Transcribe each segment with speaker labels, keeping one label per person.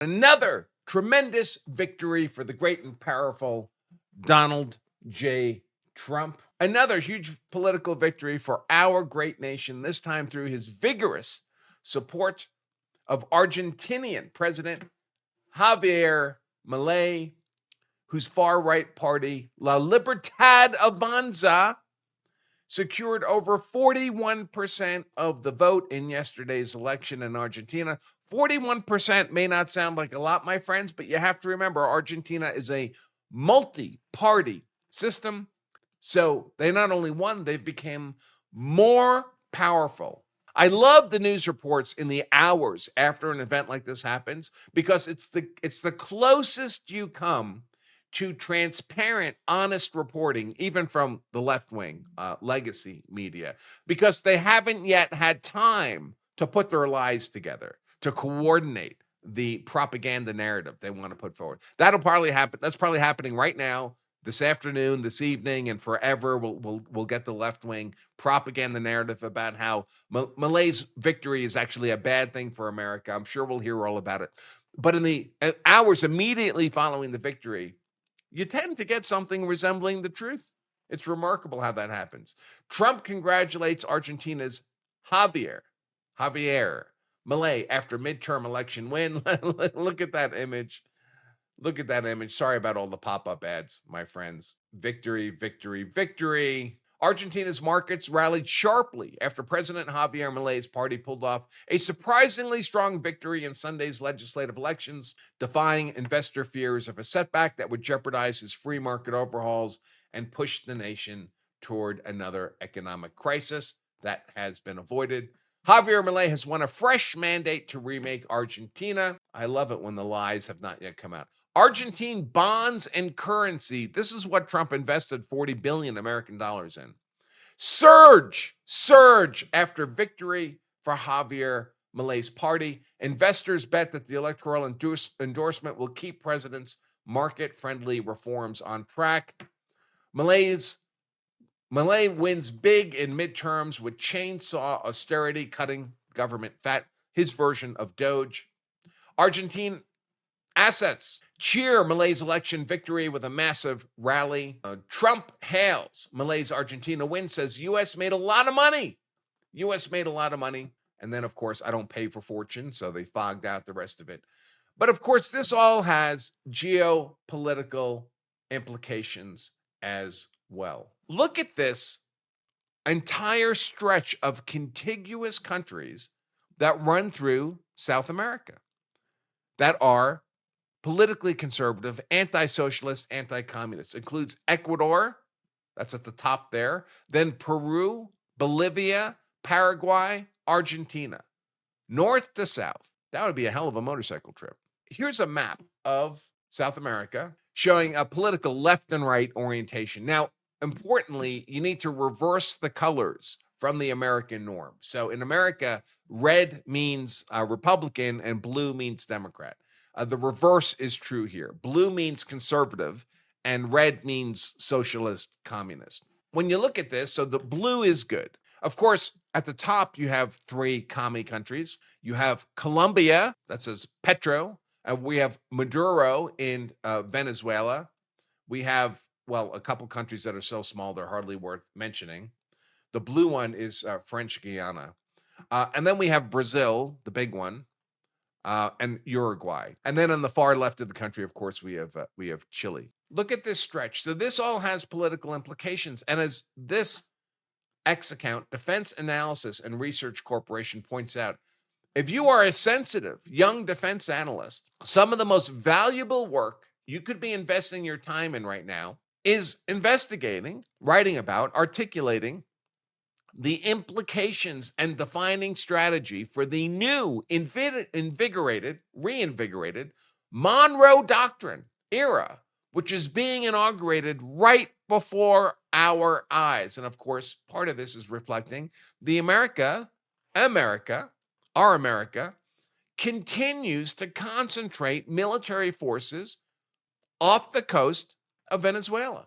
Speaker 1: Another tremendous victory for the great and powerful Donald J. Trump. Another huge political victory for our great nation, this time through his vigorous support of Argentinian President Javier Milei, whose far-right party, La Libertad Avanza, secured over 41% of the vote in yesterday's election in Argentina. 41% may not sound like a lot, my friends, but you have to remember Argentina is a multi-party system. So they not only won, they've become more powerful. I love the news reports in the hours after an event like this happens because it's the closest you come to transparent, honest reporting, even from the left-wing legacy media, because they haven't yet had time to put their lies together, to coordinate the propaganda narrative they want to put forward. That'll probably happen. That's probably happening right now, this afternoon, this evening, and forever. We'll get the left-wing propaganda narrative about how Milei's victory is actually a bad thing for America. I'm sure we'll hear all about it. But in the hours immediately following the victory, you tend to get something resembling the truth. It's remarkable how that happens. Trump congratulates Argentina's Javier Milei after midterm election win. Look at that image. Look at that image. Sorry about all the pop-up ads, my friends. Victory, victory, victory. Argentina's markets rallied sharply after President Javier Milei's party pulled off a surprisingly strong victory in Sunday's legislative elections, defying investor fears of a setback that would jeopardize his free market overhauls and push the nation toward another economic crisis that has been avoided. Javier Milei has won a fresh mandate to remake Argentina. I love it when the lies have not yet come out. Argentine bonds and currency. This is what Trump invested 40 billion American dollars in. Surge after victory for Javier Milei's party. Investors bet that the electoral endorsement will keep president's market-friendly reforms on track. Milei wins big in midterms with chainsaw austerity, cutting government fat, his version of Doge. Argentine assets cheer Milei's election victory with a massive rally. Trump hails Milei's Argentina win, says U.S. made a lot of money. U.S. made a lot of money. And then, of course, I don't pay for fortune, so they fogged out the rest of it. But, of course, this all has geopolitical implications as well. Look at this entire stretch of contiguous countries that run through South America that are politically conservative, anti-socialist, anti-communist. Includes Ecuador, that's at the top there, then Peru, Bolivia, Paraguay, Argentina, north to south. That would be a hell of a motorcycle trip. Here's a map of South America showing a political left and right orientation. Now, importantly, you need to reverse the colors from the American norm. So in America, red means Republican and blue means Democrat. The reverse is true here. Blue means conservative and red means socialist communist. When you look at this, so the blue is good. Of course, at the top, you have three commie countries. You have Colombia, that says Petro. We have Maduro in Venezuela. We have, well, a couple countries that are so small, they're hardly worth mentioning. The blue one is French Guiana. And then we have Brazil, the big one, and Uruguay. And then on the far left of the country, of course, we have Chile. Look at this stretch. So this all has political implications. And as this X account, Defense Analysis and Research Corporation, points out, if you are a sensitive young defense analyst, some of the most valuable work you could be investing your time in right now is investigating, writing about, articulating the implications and defining strategy for the new, reinvigorated Monroe Doctrine era, which is being inaugurated right before our eyes. And of course, part of this is reflecting the our America continues to concentrate military forces off the coast of Venezuela.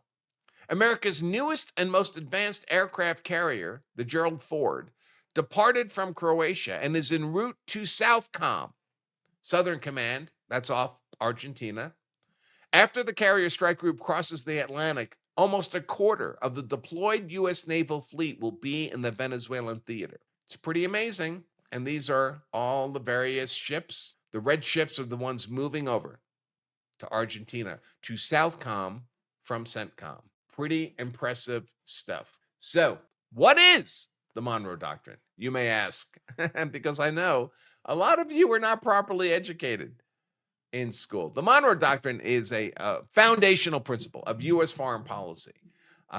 Speaker 1: America's newest and most advanced aircraft carrier, the Gerald Ford, departed from Croatia and is en route to Southcom, Southern Command, That's off Argentina. After the carrier strike group crosses the Atlantic, almost a quarter of the deployed U.S. naval fleet will be in the Venezuelan theater. It's pretty amazing. And these are all the various ships. The red ships are the ones moving over to Argentina, to Southcom from CENTCOM. Pretty impressive stuff. So, what is the Monroe Doctrine, you may ask? Because I know a lot of you are not properly educated in school. The Monroe Doctrine is a foundational principle of U.S. foreign policy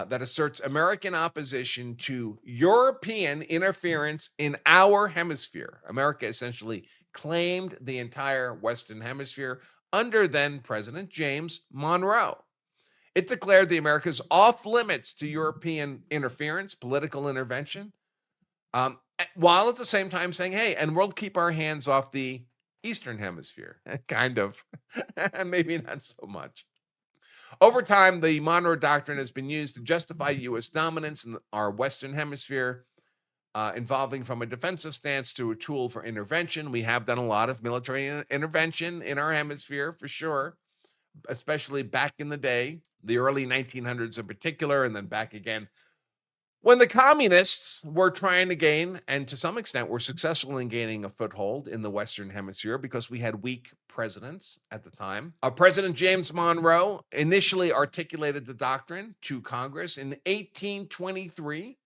Speaker 1: that asserts American opposition to European interference in our hemisphere. America essentially claimed the entire Western Hemisphere under then President James Monroe. It declared the Americas off limits to European interference, political intervention, while at the same time saying, hey, and we'll keep our hands off the Eastern Hemisphere, kind of, maybe not so much. Over time, the Monroe Doctrine has been used to justify U.S. dominance in our Western Hemisphere, involving from a defensive stance to a tool for intervention. We have done a lot of military intervention in our hemisphere, for sure, especially back in the day, the early 1900s in particular, and then back again when the communists were trying to gain, and to some extent were successful in gaining a foothold in the Western Hemisphere because we had weak presidents at the time. President James Monroe initially articulated the doctrine to Congress in 1823.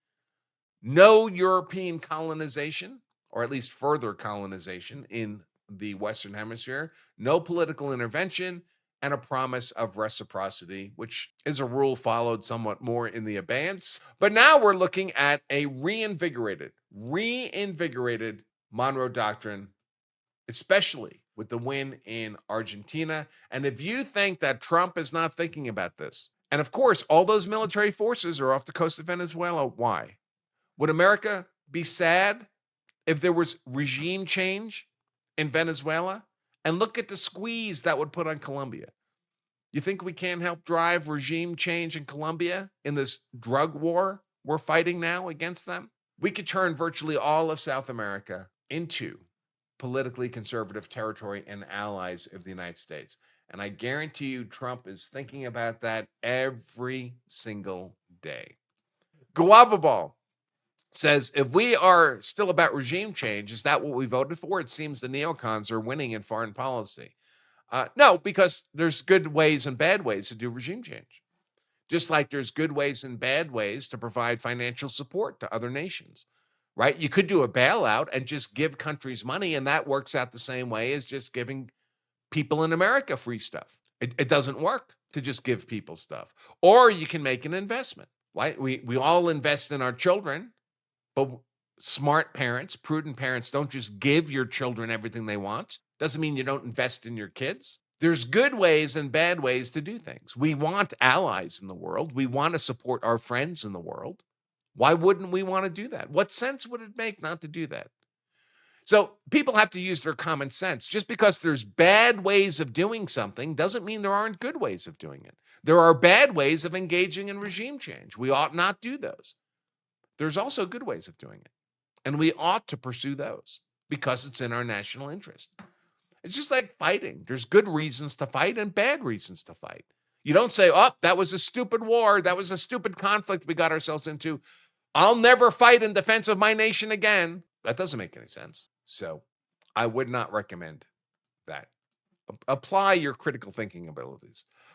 Speaker 1: No European colonization, or at least further colonization in the Western Hemisphere, no political intervention, and a promise of reciprocity, which is a rule followed somewhat more in the abeyance. But now we're looking at a reinvigorated Monroe Doctrine, especially with the win in Argentina. And if you think that Trump is not thinking about this, and of course, all those military forces are off the coast of Venezuela, why? Would America be sad if there was regime change in Venezuela? And look at the squeeze that would put on Colombia. You think we can't help drive regime change in Colombia in this drug war we're fighting now against them? We could turn virtually all of South America into politically conservative territory and allies of the United States. And I guarantee you Trump is thinking about that every single day. Guava Ball says, if we are still about regime change, is that what we voted for? It seems the neocons are winning in foreign policy. No, because there's good ways and bad ways to do regime change. Just like there's good ways and bad ways to provide financial support to other nations, right? You could do a bailout and just give countries money, and that works out the same way as just giving people in America free stuff. It doesn't work to just give people stuff. Or you can make an investment, right? We all invest in our children. But smart parents, prudent parents, don't just give your children everything they want. Doesn't mean you don't invest in your kids. There's good ways and bad ways to do things. We want allies in the world. We want to support our friends in the world. Why wouldn't we want to do that? What sense would it make not to do that? So people have to use their common sense. Just because there's bad ways of doing something doesn't mean there aren't good ways of doing it. There are bad ways of engaging in regime change. We ought not do those. There's also good ways of doing it, and we ought to pursue those because it's in our national interest. It's just like fighting. There's good reasons to fight and bad reasons to fight. You don't say, oh, that was a stupid war. That was a stupid conflict we got ourselves into. I'll never fight in defense of my nation again. That doesn't make any sense. So I would not recommend that. Apply your critical thinking abilities.